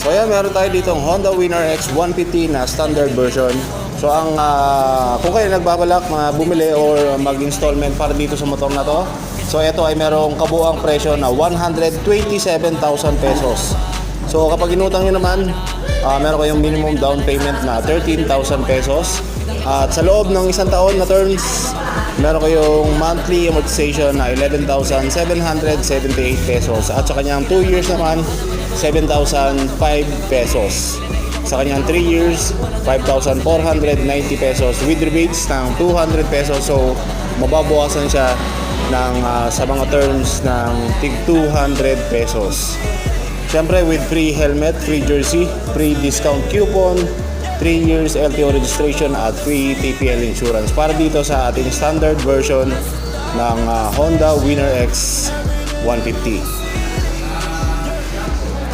So ayan, meron tayo ditong Honda Winner X 150 na standard version. So ang kung kayo nagbabalak bumili or mag-installment para dito sa motor na to, so ito ay merong kabuang presyo na 127,000 pesos. So kapag inutang nyo naman, meron kayong minimum down payment na 13,000 pesos. At sa loob ng isang taon na terms, meron kayong monthly amortization na 11,778 pesos. At sa kanyang 2 years naman, 7,005 pesos. Sa kanyang 3 years, 5,490 pesos with rebates ng 200 pesos. So mababawasan siya ng, sa mga terms ng tig 200 pesos. Siyempre with free helmet, free jersey, free discount coupon, 3 years LTO registration at free TPL insurance para dito sa ating standard version ng Honda Winner X 150.